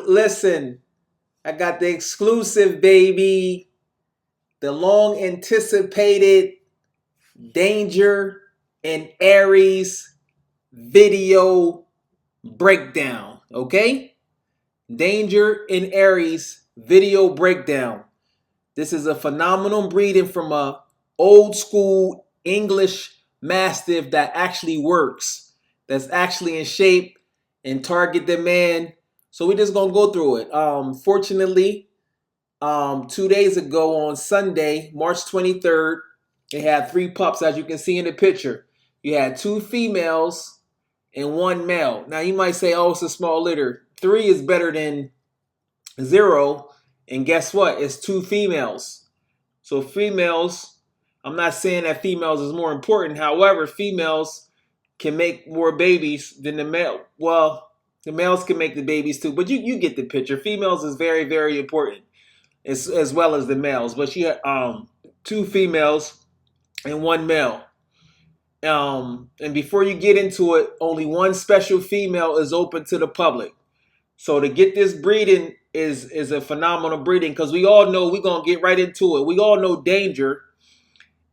Listen, I got the exclusive, baby. The long anticipated Danger and Aries video breakdown. Okay? Danger and Aries video breakdown. This is a phenomenal breeding from a old school English Mastiff that actually works. That's actually in shape and target demand. So we're just gonna go through it. Fortunately, 2 days ago on Sunday, March 23rd, it had 3 pups, as you can see in the picture. You had 2 females and 1 male. Now you might say, oh, it's a small litter. 3 is better than 0. And guess what? It's 2 females. So females, I'm not saying that females is more important. However, females can make more babies than the male. Well, the males can make the babies too, but you get the picture. Females is very, very important as well as the males. But she had 2 females and 1 male. And before you get into it, only 1 special female is open to the public. So to get this breeding is a phenomenal breeding, because we all know, we're going to get right into it. We all know Danger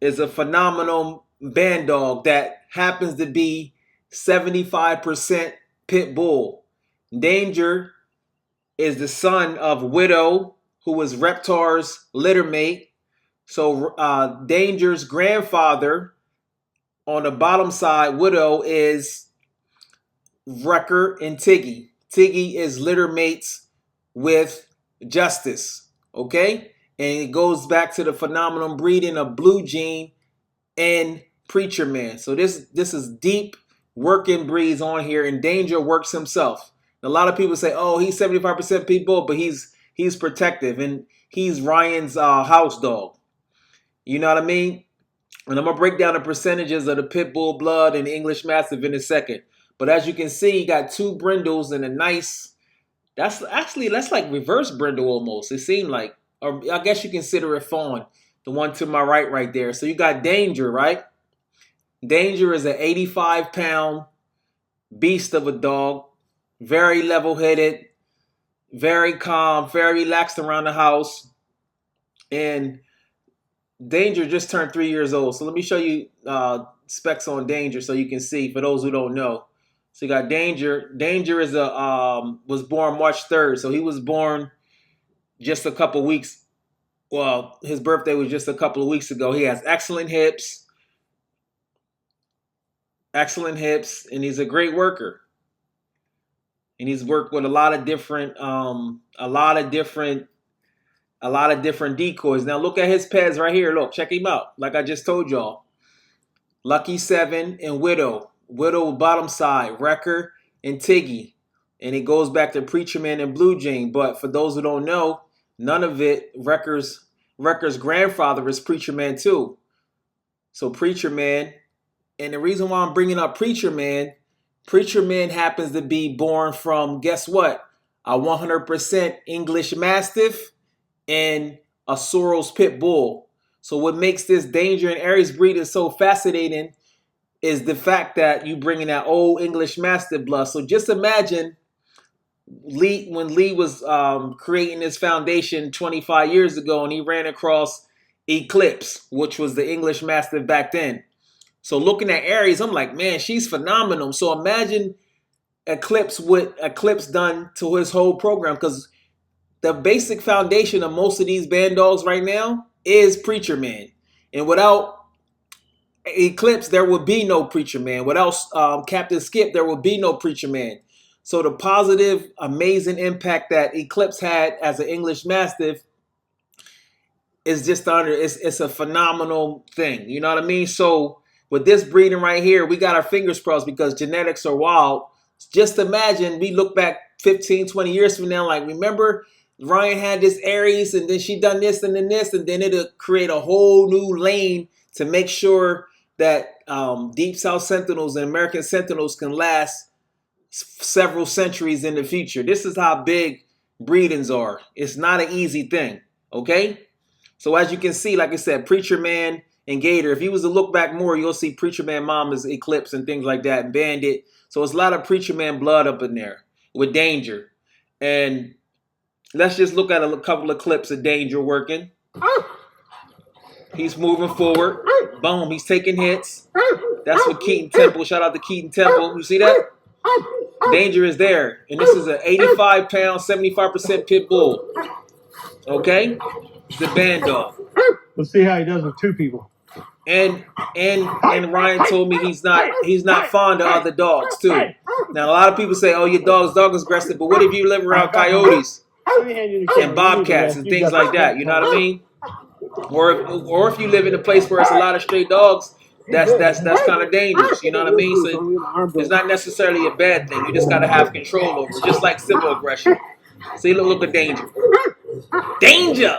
is a phenomenal Bandog that happens to be 75% Pitbull. Danger is the son of Widow, who was Reptar's littermate. So Danger's grandfather on the bottom side, Widow, is Wrecker and Tiggy. Tiggy is litter mates with Justice, okay? And it goes back to the phenomenal breeding of Blue Jean and Preacher Man. So this is deep working breeds on here, and Danger works himself. A lot of people say, oh, he's 75% Pitbull, but he's protective, and he's Ryan's house dog. You know what I mean? And I'm going to break down the percentages of the Pitbull blood and the English Mastiff in a second. But as you can see, you got 2 brindles and a nice, that's like reverse brindle almost. It seemed like, or I guess you consider it fawn, the one to my right there. So you got Danger, right? Danger is an 85-pound beast of a dog, very level-headed, very calm, very relaxed around the house. And Danger just turned 3 years old. So let me show you specs on Danger so you can see, for those who don't know. So you got Danger. Danger is was born March 3rd. So he was born just a couple weeks. Well, his birthday was just a couple of weeks ago. He has excellent hips. Excellent hips. And he's a great worker. And he's worked with a lot of different decoys. Now look at his pets right here. Look, check him out. Like I just told y'all. Lucky 7 and Widow. Widow bottom side, Wrecker and Tiggy. And it goes back to Preacher Man and Blue Jean. But for those who don't know, none of it, Wrecker's grandfather is Preacher Man too. So Preacher Man, and the reason why I'm bringing up Preacher Man happens to be born from, guess what? A 100% English Mastiff and a Soros Pit Bull. So what makes this Danger and Aries breeding so fascinating is the fact that you bring in that old English Mastiff blood. So just imagine when Lee was creating this foundation 25 years ago, and he ran across Eclipse, which was the English Mastiff back then. So looking at Aries, I'm like, man, she's phenomenal. So imagine Eclipse, what Eclipse done to his whole program, because the basic foundation of most of these band dogs right now is Preacher Man. And without Eclipse, there would be no Preacher Man. Without Captain Skip, there would be no Preacher Man. So the positive, amazing impact that Eclipse had as an English Mastiff is just it's a phenomenal thing. You know what I mean? So with this breeding right here, we got our fingers crossed, because genetics are wild. Just imagine we look back 15, 20 years from now, like, remember Ryan had this Aries, and then she done this and then this, and then it'll create a whole new lane to make sure that Deep South Sentinels and American Sentinels can last several centuries in the future. This is how big breedings are. It's not an easy thing, okay? So as you can see, like I said, Preacher Man and Gator, if you was to look back more, you'll see Preacher Man mom is Eclipse and things like that, and Bandit. So it's a lot of Preacher Man blood up in there with Danger. And let's just look at a couple of clips of Danger working. He's moving forward. Boom, he's taking hits. That's what Keeton Temple. Shout out to Keeton Temple. You see that? Danger is there. And this is an 85-pound, 75% pit bull. Okay? It's the Bandog. Let's see how he does with two people. And Ryan told me he's not fond of other dogs too. Now a lot of people say, "Oh, your dog is aggressive," but what if you live around coyotes and bobcats and things like that? You know what I mean? Or if you live in a place where it's a lot of stray dogs, that's kind of dangerous. You know what I mean? So it's not necessarily a bad thing. You just gotta have control over it, just like civil aggression. See, look at Danger. Danger.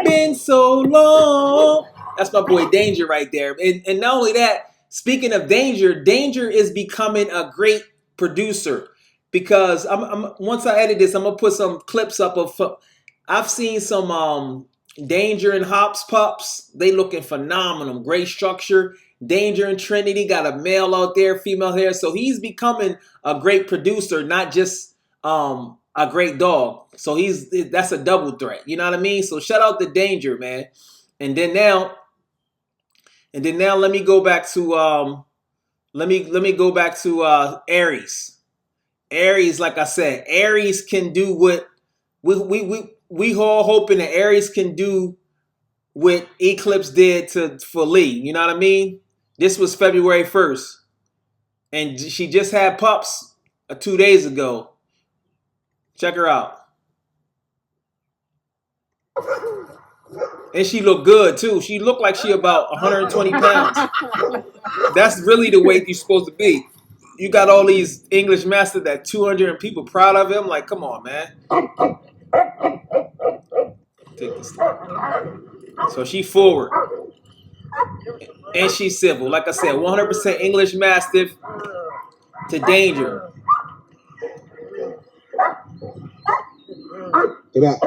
Been so long. That's my boy Danger right there. And not only that, speaking of Danger, Danger is becoming a great producer because once I edit this, I'm gonna put some clips up of. I've seen some Danger and Hops Pups. They looking phenomenal. Great structure. Danger and Trinity got a male out there, female here. So he's becoming a great producer, not just a great dog. So that's a double threat. You know what I mean? So shout out to Danger, man. And then now let me go back to let me go back to Aries. Aries, like I said, Aries can do what we all hoping that Aries can do what Eclipse did for Lee. You know what I mean? This was February 1st. And she just had pups 2 days ago. Check her out. And she looked good too. She looked like she about 120 pounds. That's really the weight you're supposed to be. You got all these English Mastiff that 200 and people proud of him. Like, come on, man. Take this. So she forward. And she's civil. Like I said, 100% English Mastiff to Danger. Get out.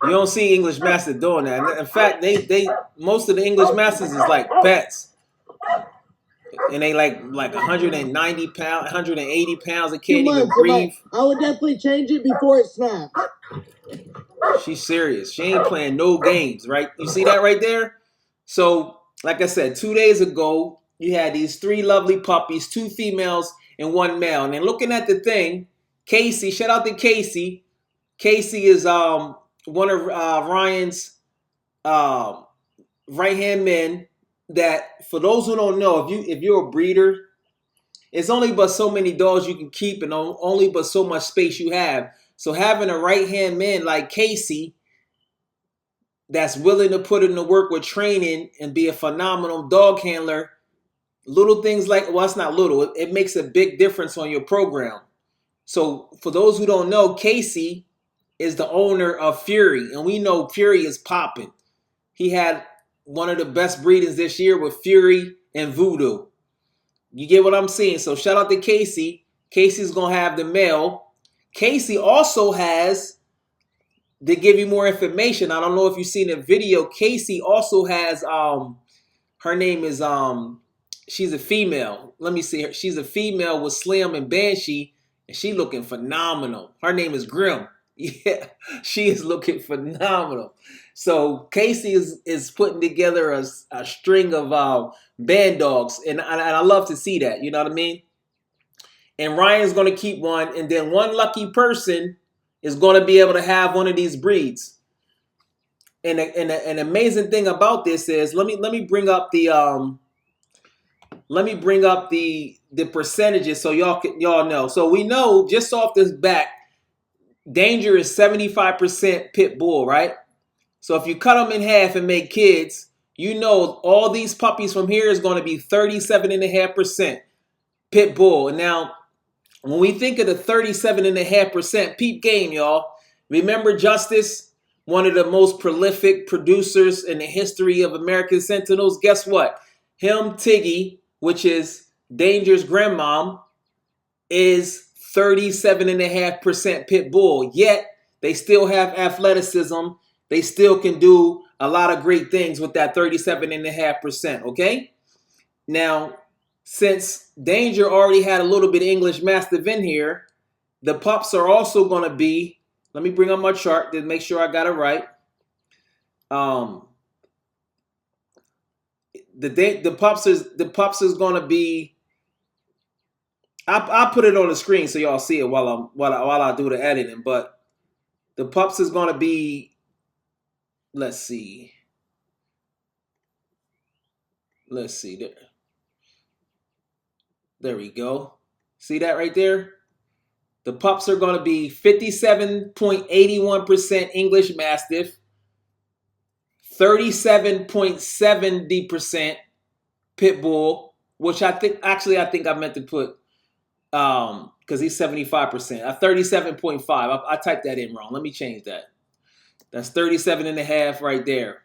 You don't see English Mastiff doing that. In fact, they most of the English Masters is like pets. And they like 190 pounds, 180 pounds. They can't even breathe. I would definitely change it before it snaps. She's serious. She ain't playing no games, right? You see that right there? So, like I said, 2 days ago, you had these 3 lovely puppies, 2 females and 1 male. And then looking at the thing, Casey, shout out to Casey. Casey is one of Ryan's right-hand men that, for those who don't know, if you're a breeder, it's only but so many dogs you can keep and only but so much space you have. So having a right-hand man like Casey that's willing to put in the work with training and be a phenomenal dog handler, little things like, well, it's not little. It makes a big difference on your program. So for those who don't know, Casey is the owner of Fury. And we know Fury is popping. He had one of the best breedings this year with Fury and Voodoo. You get what I'm saying? So shout out to Casey. Casey's going to have the male. Casey also has, to give you more information, I don't know if you've seen the video, Casey also has, her name is, she's a female. Let me see her. She's a female with Slim and Banshee, and she looking phenomenal. Her name is Grim. Yeah, she is looking phenomenal. So Casey is putting together a string of Bandogs, and I love to see that. You know what I mean? And Ryan's going to keep one, and then one lucky person is going to be able to have one of these breeds. And an amazing thing about this is, let me bring up the percentages so y'all know. So we know just off this back, Danger is 75% pit bull, right? So if you cut them in half and make kids, you know all these puppies from here is going to be 37.5% pit bull. And now, when we think of the 37.5%, peep game, y'all. Remember Justice, one of the most prolific producers in the history of American Sentinels? Guess what? Him, Tiggy, which is Danger's grandmom, is 37.5% pit bull. Yet, they still have athleticism. They still can do a lot of great things with that 37.5%, okay? Now, since Danger already had a little bit of English Mastiff in here, the pups are also going to be, let me bring up my chart to make sure I got it right. The pups is going to be, I'll put it on the screen so y'all see it while I do the editing, but the pups is going to be, let's see. There we go. See that right there? The pups are going to be 57.81% English Mastiff, 37.70% Pitbull, which I think I meant to put because he's 75%. 37.5. I typed that in wrong. Let me change that. That's 37.5 right there.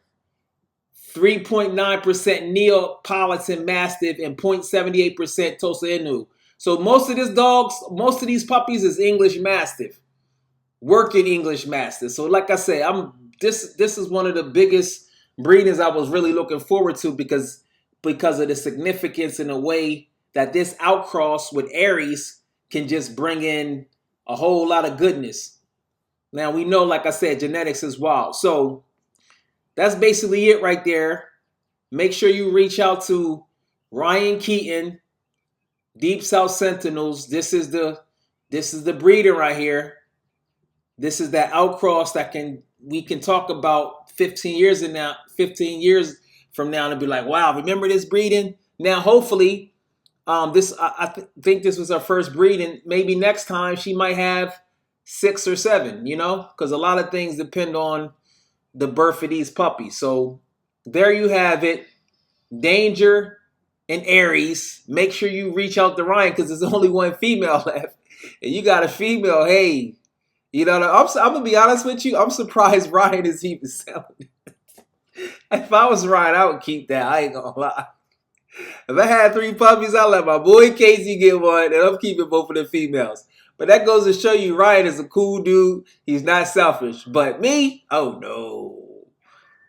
3.9% Neapolitan Mastiff and 0.78% Tosa Inu. So most of these puppies is English Mastiff, working English Mastiff. So like I say, this is one of the biggest breedings I was really looking forward to because of the significance in the way that this outcross with Aries can just bring in a whole lot of goodness. Now we know, like I said, genetics is wild. So that's basically it right there. Make sure you reach out to Ryan Keeton, Deep South Sentinels. This is the breeder right here. This is that outcross that we can talk about 15 years from now and be like, wow, remember this breeding? Now hopefully I think this was her first breeding. Maybe next time she might have 6 or 7, because a lot of things depend on the birth of these puppies. So there you have it. Danger and Aries. Make sure you reach out to Ryan because there's only one female left. And you got a female, hey. I'm going to be honest with you. I'm surprised Ryan is even selling it. If I was Ryan, I would keep that. I ain't going to lie. If I had 3 puppies, I'd let my boy Casey get one, and I'm keeping both of the females. But that goes to show you Ryan is a cool dude. He's not selfish. But me? Oh, no.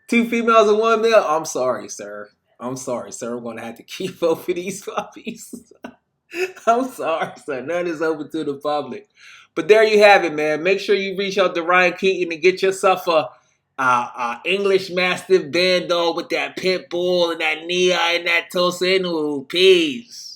2 females and 1 male? I'm sorry, sir. I'm going to have to keep both of these puppies. I'm sorry, sir. None is open to the public. But there you have it, man. Make sure you reach out to Ryan Keeton and get yourself a English Mastiff Bandog with that Pitbull and that Nia and that Tosa Inu. Peace.